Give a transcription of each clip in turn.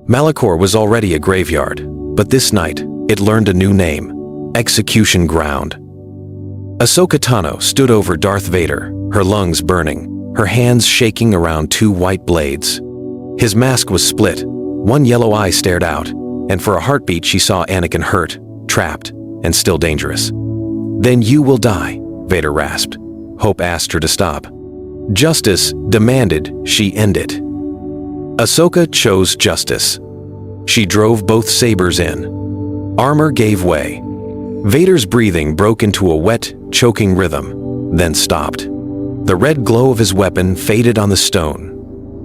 Malachor was already a graveyard, but this night, it learned a new name: Execution Ground. Ahsoka Tano stood over Darth Vader, her lungs burning, her hands shaking around two white blades. His mask was split, one yellow eye stared out, and for a heartbeat she saw Anakin hurt, trapped, and still dangerous. "Then you will die," Vader rasped. Hope asked her to stop. Justice demanded she end it. Ahsoka chose justice. She drove both sabers in. Armor gave way. Vader's breathing broke into a wet, choking rhythm, then stopped. The red glow of his weapon faded on the stone.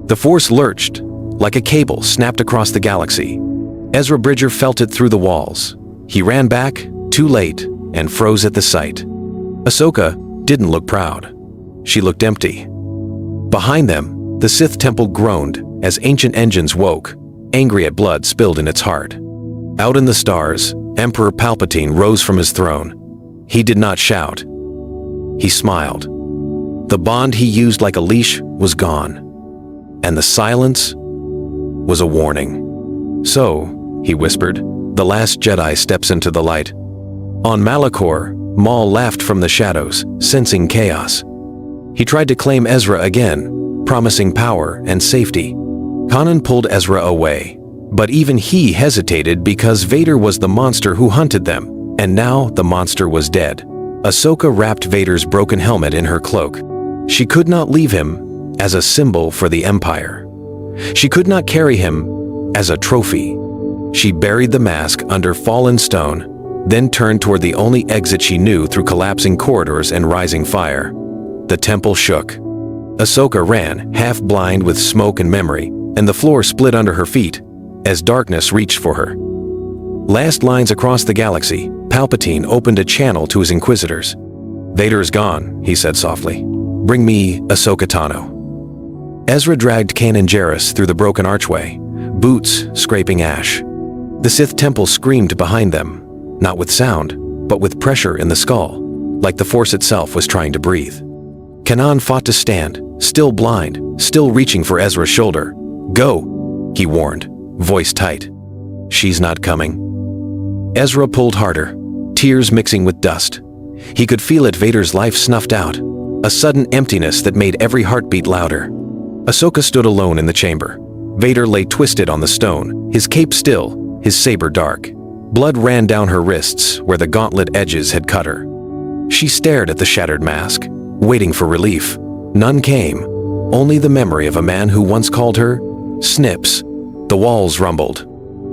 The Force lurched, like a cable snapped across the galaxy. Ezra Bridger felt it through the walls. He ran back, too late, and froze at the sight. Ahsoka didn't look proud. She looked empty. Behind them, the Sith temple groaned as ancient engines woke, angry at blood spilled in its heart. Out in the stars, Emperor Palpatine rose from his throne. He did not shout. He smiled. The bond he used like a leash was gone, and the silence was a warning. "So," he whispered, "the last Jedi steps into the light." On Malachor, Maul laughed from the shadows, sensing chaos. He tried to claim Ezra again, promising power and safety. Kanan pulled Ezra away, but even he hesitated because Vader was the monster who hunted them, and now the monster was dead. Ahsoka wrapped Vader's broken helmet in her cloak. She could not leave him as a symbol for the Empire. She could not carry him as a trophy. She buried the mask under fallen stone, then turned toward the only exit she knew through collapsing corridors and rising fire. The temple shook. Ahsoka ran, half blind with smoke and memory, and the floor split under her feet as darkness reached for her. Last lines across the galaxy, Palpatine opened a channel to his inquisitors. "Vader is gone," he said softly. "Bring me Ahsoka Tano." Ezra dragged Kanan Jarrus through the broken archway, boots scraping ash. The Sith temple screamed behind them, not with sound, but with pressure in the skull, like the Force itself was trying to breathe. Kanan fought to stand, still blind, still reaching for Ezra's shoulder. "Go," he warned, voice tight. "She's not coming." Ezra pulled harder, tears mixing with dust. He could feel it, Vader's life snuffed out, a sudden emptiness that made every heartbeat louder. Ahsoka stood alone in the chamber. Vader lay twisted on the stone, his cape still, his saber dark. Blood ran down her wrists where the gauntlet edges had cut her. She stared at the shattered mask, waiting for relief. None came, only the memory of a man who once called her Snips. The walls rumbled.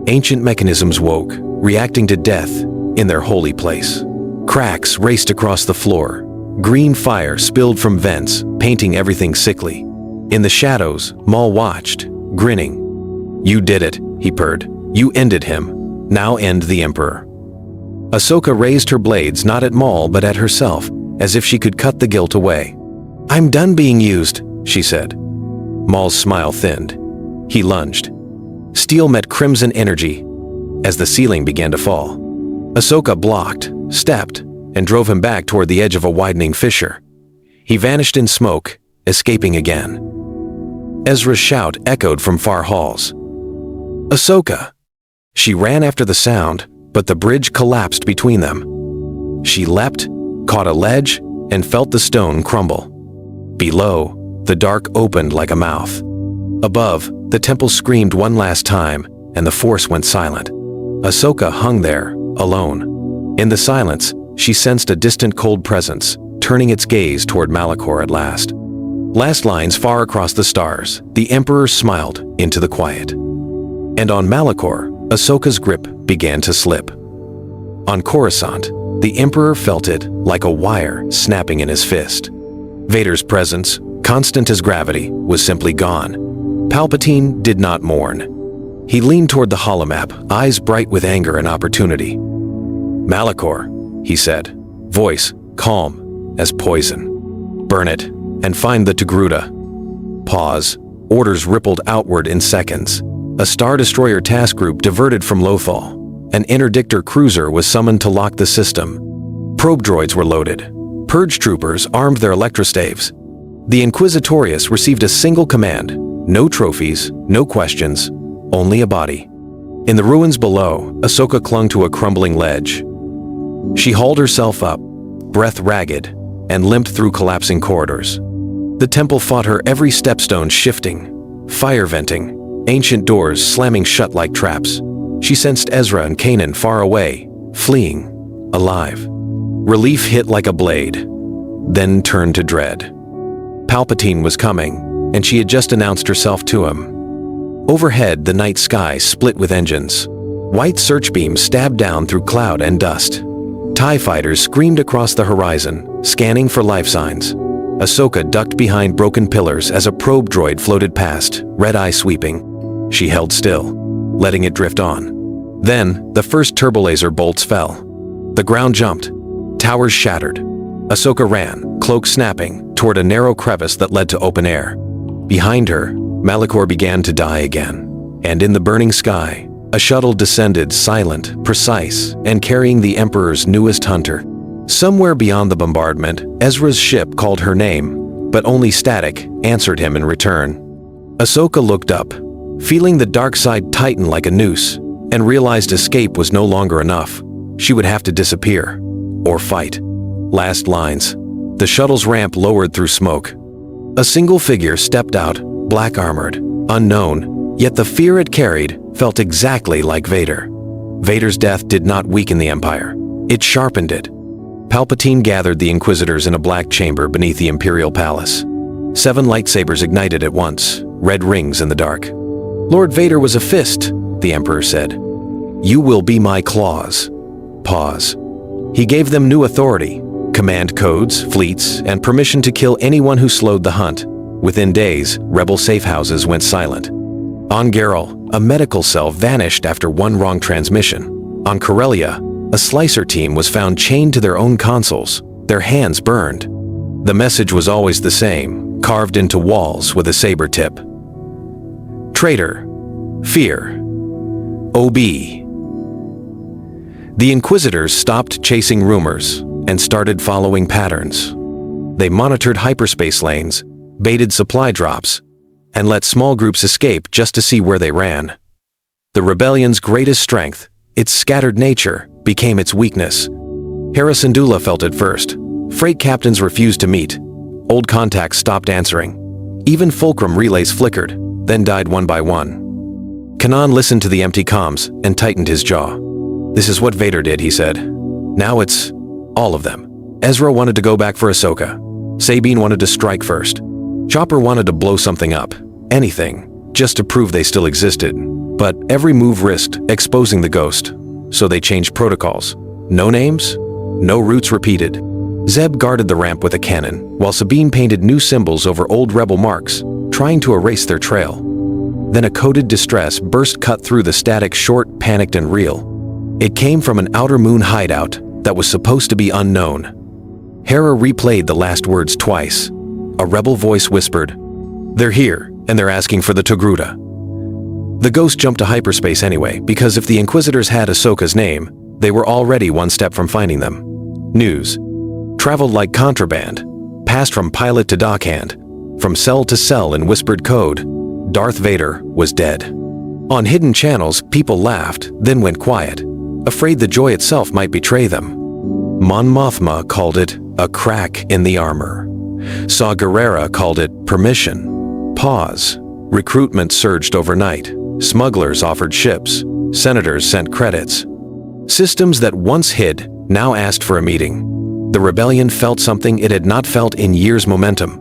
Ancient mechanisms woke, reacting to death in their holy place. Cracks raced across the floor. Green fire spilled from vents, painting everything sickly. In the shadows, Maul watched, grinning. "You did it," he purred. "You ended him. Now end the Emperor." Ahsoka raised her blades not at Maul but at herself, as if she could cut the guilt away. "I'm done being used," she said. Maul's smile thinned. He lunged. Steel met crimson energy as the ceiling began to fall. Ahsoka blocked, stepped, and drove him back toward the edge of a widening fissure. He vanished in smoke, escaping again. Ezra's shout echoed from far halls. "Ahsoka!" She ran after the sound, but the bridge collapsed between them. She leapt, caught a ledge, and felt the stone crumble. Below, the dark opened like a mouth. Above, the temple screamed one last time, and the Force went silent. Ahsoka hung there, alone. In the silence, she sensed a distant cold presence, turning its gaze toward Malachor at last. Last lines far across the stars, the Emperor smiled into the quiet. And on Malachor, Ahsoka's grip began to slip. On Coruscant, the Emperor felt it like a wire snapping in his fist. Vader's presence, constant as gravity, was simply gone. Palpatine did not mourn. He leaned toward the holomap, eyes bright with anger and opportunity. "Malachor," he said, voice calm as poison. "Burn it, and find the Togruta." Pause. Orders rippled outward in seconds. A Star Destroyer task group diverted from Lothal. An interdictor cruiser was summoned to lock the system. Probe droids were loaded. Purge troopers armed their electrostaves. The Inquisitorius received a single command: no trophies, no questions, only a body. In the ruins below, Ahsoka clung to a crumbling ledge. She hauled herself up, breath ragged, and limped through collapsing corridors. The temple fought her, every stepstone shifting, fire venting, ancient doors slamming shut like traps. She sensed Ezra and Kanan far away, fleeing, alive. Relief hit like a blade, then turned to dread. Palpatine was coming, and she had just announced herself to him. Overhead, the night sky split with engines. White search beams stabbed down through cloud and dust. TIE fighters screamed across the horizon, scanning for life signs. Ahsoka ducked behind broken pillars as a probe droid floated past, red eye sweeping. She held still, letting it drift on. Then, the first turbolaser bolts fell. The ground jumped. Towers shattered. Ahsoka ran, cloak snapping, toward a narrow crevice that led to open air. Behind her, Malachor began to die again. And in the burning sky, a shuttle descended, silent, precise, and carrying the Emperor's newest hunter. Somewhere beyond the bombardment, Ezra's ship called her name, but only static answered him in return. Ahsoka looked up, feeling the dark side tighten like a noose, and realized escape was no longer enough. She would have to disappear, or fight. Last lines. The shuttle's ramp lowered through smoke. A single figure stepped out, black-armored, unknown, yet the fear it carried felt exactly like Vader. Vader's death did not weaken the Empire. It sharpened it. Palpatine gathered the Inquisitors in a black chamber beneath the Imperial Palace. 7 lightsabers ignited at once, red rings in the dark. "Lord Vader was a fist," the Emperor said. "You will be my claws." Pause. He gave them new authority, command codes, fleets, and permission to kill anyone who slowed the hunt. Within days, rebel safe houses went silent. On Gerrel, a medical cell vanished after one wrong transmission. On Corellia, a slicer team was found chained to their own consoles, their hands burned. The message was always the same, carved into walls with a saber tip. Traitor. Fear. OB. The Inquisitors stopped chasing rumors and started following patterns. They monitored hyperspace lanes, baited supply drops, and let small groups escape just to see where they ran. The rebellion's greatest strength, its scattered nature, became its weakness. Hera Syndulla felt it first. Freight captains refused to meet. Old contacts stopped answering. Even Fulcrum relays flickered, then died one by one. Kanan listened to the empty comms and tightened his jaw. "This is what Vader did," he said. "Now it's all of them." Ezra wanted to go back for Ahsoka. Sabine wanted to strike first. Chopper wanted to blow something up, anything, just to prove they still existed. But every move risked exposing the ghost, so they changed protocols. No names, no routes repeated. Zeb guarded the ramp with a cannon, while Sabine painted new symbols over old rebel marks, trying to erase their trail. Then a coded distress burst cut through the static, short, panicked and real. It came from an outer moon hideout that was supposed to be unknown. Hera replayed the last words twice. A rebel voice whispered, "They're here, and they're asking for the Togruta." The ghost jumped to hyperspace anyway, because if the Inquisitors had Ahsoka's name, they were already one step from finding them. News traveled like contraband, passed from pilot to dockhand, from cell to cell in whispered code. Darth Vader was dead. On hidden channels, people laughed, then went quiet, afraid the joy itself might betray them. Mon Mothma called it a crack in the armor. Saw Gerrera called it permission. Pause. Recruitment surged overnight. Smugglers offered ships. Senators sent credits. Systems that once hid now asked for a meeting. The rebellion felt something it had not felt in years: momentum.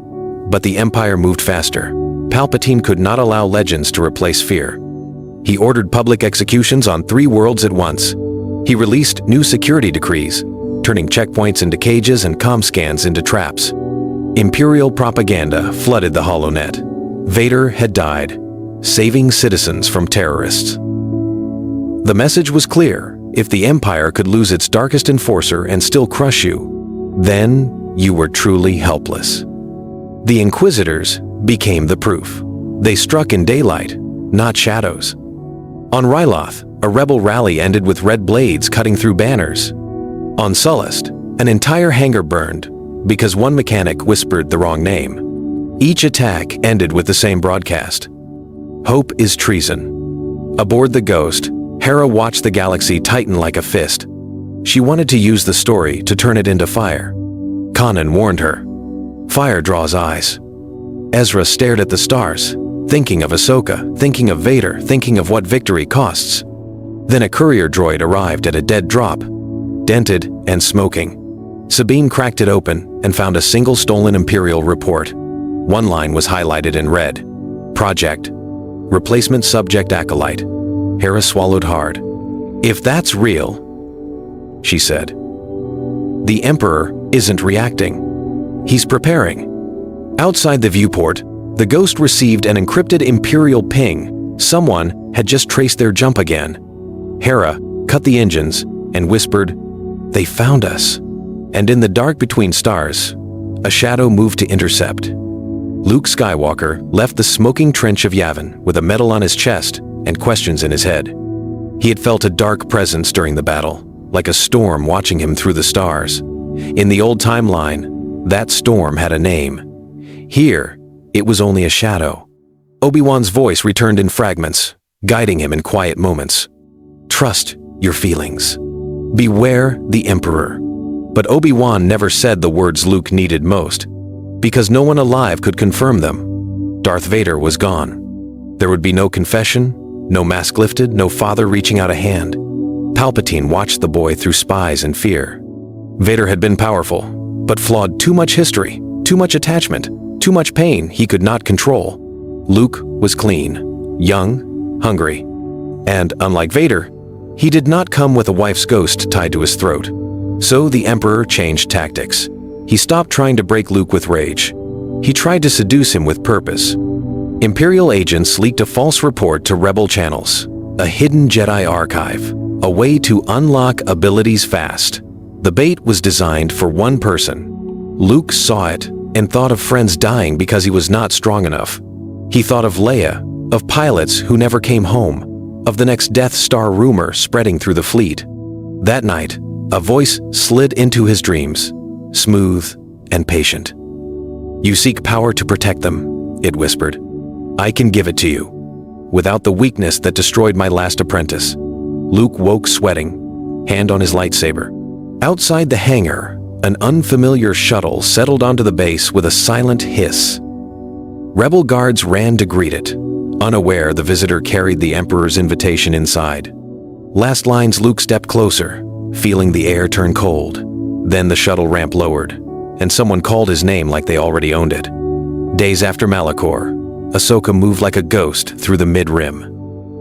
But the Empire moved faster. Palpatine could not allow legends to replace fear. He ordered public executions on 3 worlds at once. He released new security decrees, turning checkpoints into cages and comm scans into traps. Imperial propaganda flooded the HoloNet. Vader had died, saving citizens from terrorists. The message was clear: if the Empire could lose its darkest enforcer and still crush you, then you were truly helpless. The Inquisitors became the proof. They struck in daylight, not shadows. On Ryloth, a rebel rally ended with red blades cutting through banners. On Sullust, an entire hangar burned because one mechanic whispered the wrong name. Each attack ended with the same broadcast: "Hope is treason." Aboard the Ghost, Hera watched the galaxy tighten like a fist. She wanted to use the story to turn it into fire. Kanan warned her. Fire draws eyes. Ezra stared at the stars, thinking of Ahsoka, thinking of Vader, thinking of what victory costs. Then a courier droid arrived at a dead drop, dented and smoking. Sabine cracked it open and found a single stolen Imperial report. One line was highlighted in red. Project. Replacement subject acolyte. Hera swallowed hard. If that's real, she said. The Emperor isn't reacting. He's preparing. Outside the viewport, the Ghost received an encrypted Imperial ping. Someone had just traced their jump again. Hera cut the engines and whispered, "They found us." And in the dark between stars, a shadow moved to intercept. Luke Skywalker left the smoking trench of Yavin with a medal on his chest and questions in his head. He had felt a dark presence during the battle, like a storm watching him through the stars. In the old timeline, that storm had a name. Here, it was only a shadow. Obi-Wan's voice returned in fragments, guiding him in quiet moments. Trust your feelings. Beware the Emperor. But Obi-Wan never said the words Luke needed most, because no one alive could confirm them. Darth Vader was gone. There would be no confession, no mask lifted, no father reaching out a hand. Palpatine watched the boy through spies and fear. Vader had been powerful, but flawed. Too much history, too much attachment, too much pain he could not control. Luke was clean, young, hungry. And, unlike Vader, he did not come with a wife's ghost tied to his throat. So the Emperor changed tactics. He stopped trying to break Luke with rage. He tried to seduce him with purpose. Imperial agents leaked a false report to rebel channels, a hidden Jedi archive, a way to unlock abilities fast. The bait was designed for one person. Luke saw it and thought of friends dying because he was not strong enough. He thought of Leia, of pilots who never came home, of the next Death Star rumor spreading through the fleet. That night, a voice slid into his dreams, smooth and patient. "You seek power to protect them," it whispered. "I can give it to you, without the weakness that destroyed my last apprentice." Luke woke sweating, hand on his lightsaber. Outside the hangar, an unfamiliar shuttle settled onto the base with a silent hiss. Rebel guards ran to greet it. Unaware, the visitor carried the Emperor's invitation inside. Last lines, Luke stepped closer, feeling the air turn cold. Then the shuttle ramp lowered, and someone called his name like they already owned it. Days after Malachor, Ahsoka moved like a ghost through the mid-rim.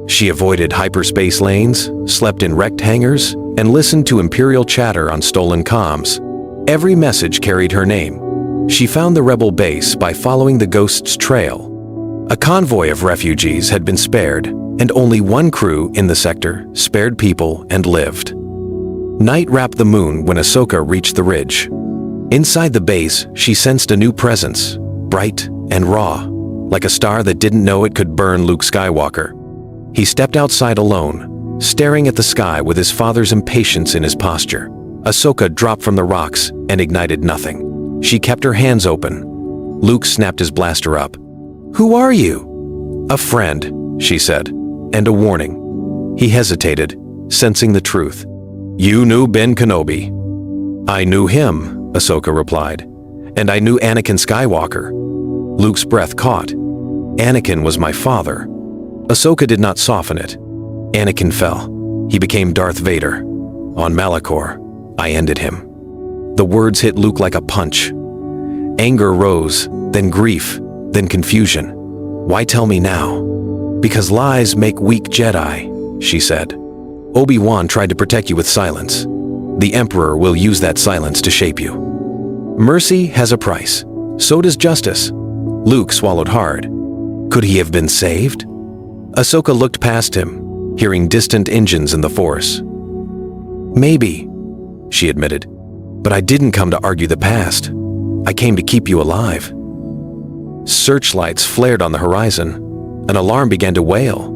She avoided hyperspace lanes, slept in wrecked hangars, and listened to Imperial chatter on stolen comms. Every message carried her name. She found the rebel base by following the Ghost's trail. A convoy of refugees had been spared, and only one crew in the sector spared people and lived. Night wrapped the moon when Ahsoka reached the ridge. Inside the base, she sensed a new presence, bright and raw, like a star that didn't know it could burn Luke Skywalker. He stepped outside alone, staring at the sky with his father's impatience in his posture. Ahsoka dropped from the rocks and ignited nothing. She kept her hands open. Luke snapped his blaster up. "Who are you?" "A friend," she said, "and a warning." He hesitated, sensing the truth. "You knew Ben Kenobi." "I knew him," Ahsoka replied, "and I knew Anakin Skywalker." Luke's breath caught. "Anakin was my father." Ahsoka did not soften it. Anakin fell. He became Darth Vader. On Malachor, I ended him. The words hit Luke like a punch. Anger rose, then grief, then confusion. "Why tell me now?" "Because lies make weak Jedi," she said. "Obi-Wan tried to protect you with silence. The Emperor will use that silence to shape you. Mercy has a price. So does justice." Luke swallowed hard. Could he have been saved? Ahsoka looked past him, hearing distant engines in the Force. "Maybe," she admitted, "but I didn't come to argue the past. I came to keep you alive." Searchlights flared on the horizon. An alarm began to wail.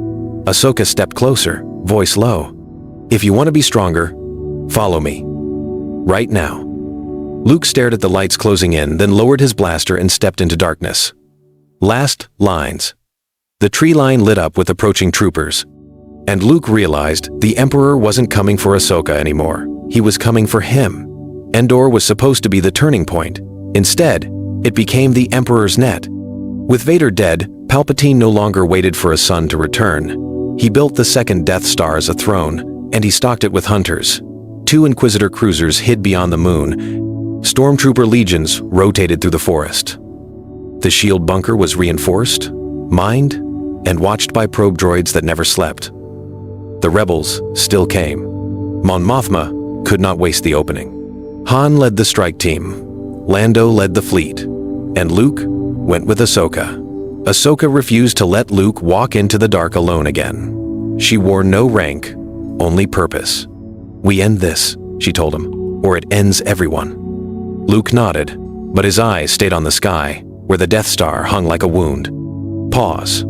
Ahsoka stepped closer, voice low. "If you want to be stronger, follow me. Right now." Luke stared at the lights closing in, then lowered his blaster and stepped into darkness. Last lines. The tree line lit up with approaching troopers. And Luke realized the Emperor wasn't coming for Ahsoka anymore. He was coming for him. Endor was supposed to be the turning point. Instead, it became the Emperor's net. With Vader dead, Palpatine no longer waited for a son to return. He built the second Death Star as a throne, and he stocked it with hunters. 2 Inquisitor cruisers hid beyond the moon. Stormtrooper legions rotated through the forest. The shield bunker was reinforced, mined, and watched by probe droids that never slept. The rebels still came. Mon Mothma could not waste the opening. Han led the strike team. Lando led the fleet. And Luke went with Ahsoka. Ahsoka refused to let Luke walk into the dark alone again. She wore no rank, only purpose. "We end this," she told him, "or it ends everyone." Luke nodded, but his eyes stayed on the sky, where the Death Star hung like a wound. Pause.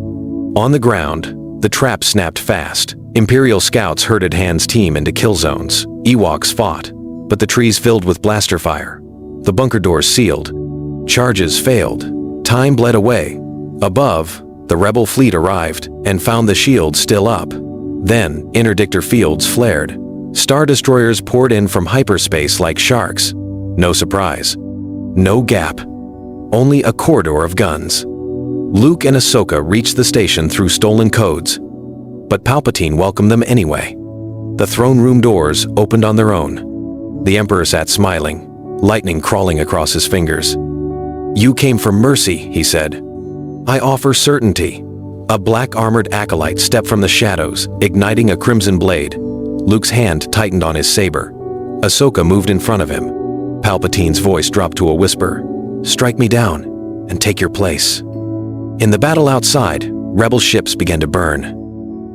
On the ground, the trap snapped fast. Imperial scouts herded Han's team into kill zones. Ewoks fought, but the trees filled with blaster fire. The bunker doors sealed. Charges failed. Time bled away. Above, the rebel fleet arrived and found the shields still up. Then, interdictor fields flared. Star destroyers poured in from hyperspace like sharks. No surprise. No gap. Only a corridor of guns. Luke and Ahsoka reached the station through stolen codes, but Palpatine welcomed them anyway. The throne room doors opened on their own. The Emperor sat smiling, lightning crawling across his fingers. "You came for mercy," he said. "I offer certainty." A black-armored acolyte stepped from the shadows, igniting a crimson blade. Luke's hand tightened on his saber. Ahsoka moved in front of him. Palpatine's voice dropped to a whisper. "Strike me down, and take your place." In the battle outside, rebel ships began to burn.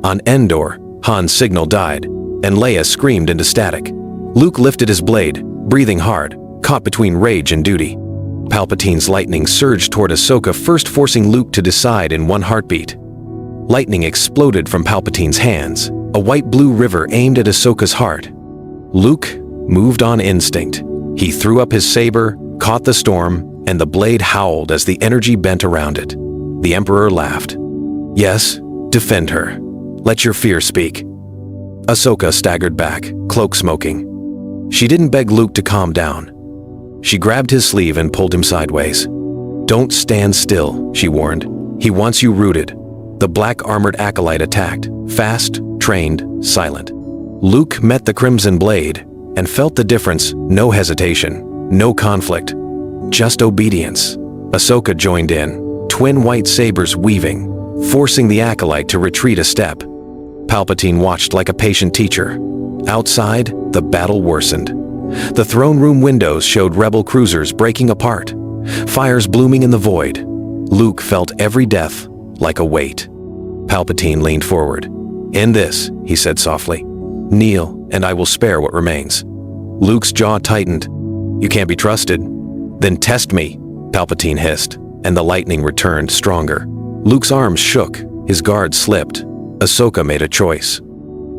On Endor, Han's signal died, and Leia screamed into static. Luke lifted his blade, breathing hard, caught between rage and duty. Palpatine's lightning surged toward Ahsoka, first forcing Luke to decide in one heartbeat. Lightning exploded from Palpatine's hands, a white-blue river aimed at Ahsoka's heart. Luke moved on instinct. He threw up his saber, caught the storm, and the blade howled as the energy bent around it. The Emperor laughed. "Yes, defend her. Let your fear speak." Ahsoka staggered back, cloak smoking. She didn't beg Luke to calm down. She grabbed his sleeve and pulled him sideways. "Don't stand still," she warned. "He wants you rooted." The black-armored acolyte attacked, fast, trained, silent. Luke met the crimson blade and felt the difference. No hesitation, no conflict, just obedience. Ahsoka joined in, twin white sabers weaving, forcing the acolyte to retreat a step. Palpatine watched like a patient teacher. Outside, the battle worsened. The throne room windows showed rebel cruisers breaking apart, fires blooming in the void. Luke felt every death like a weight. Palpatine leaned forward. "In this," he said softly. "Kneel, and I will spare what remains." Luke's jaw tightened. "You can't be trusted." "Then test me," Palpatine hissed, and the lightning returned stronger. Luke's arms shook, his guard slipped. Ahsoka made a choice.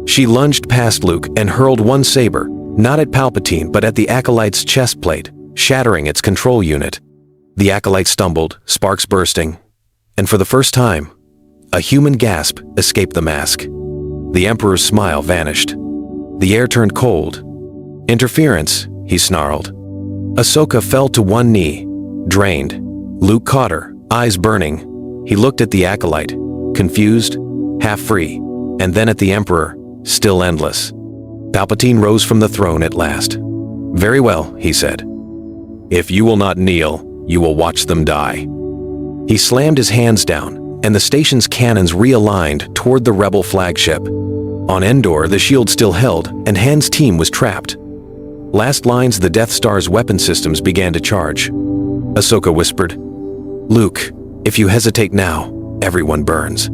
She lunged past Luke and hurled one saber, not at Palpatine but at the acolyte's chest plate, shattering its control unit. The acolyte stumbled, sparks bursting, and for the first time, a human gasp escaped the mask. The Emperor's smile vanished. The air turned cold. "Interference," he snarled. Ahsoka fell to one knee, drained. Luke caught her, eyes burning. He looked at the acolyte, confused, half free, and then at the Emperor, still endless. Palpatine rose from the throne at last. "Very well," he said. "If you will not kneel, you will watch them die." He slammed his hands down, and the station's cannons realigned toward the rebel flagship. On Endor, the shield still held, and Han's team was trapped. Last lines of the Death Star's weapon systems began to charge. Ahsoka whispered, "Luke, if you hesitate now, everyone burns."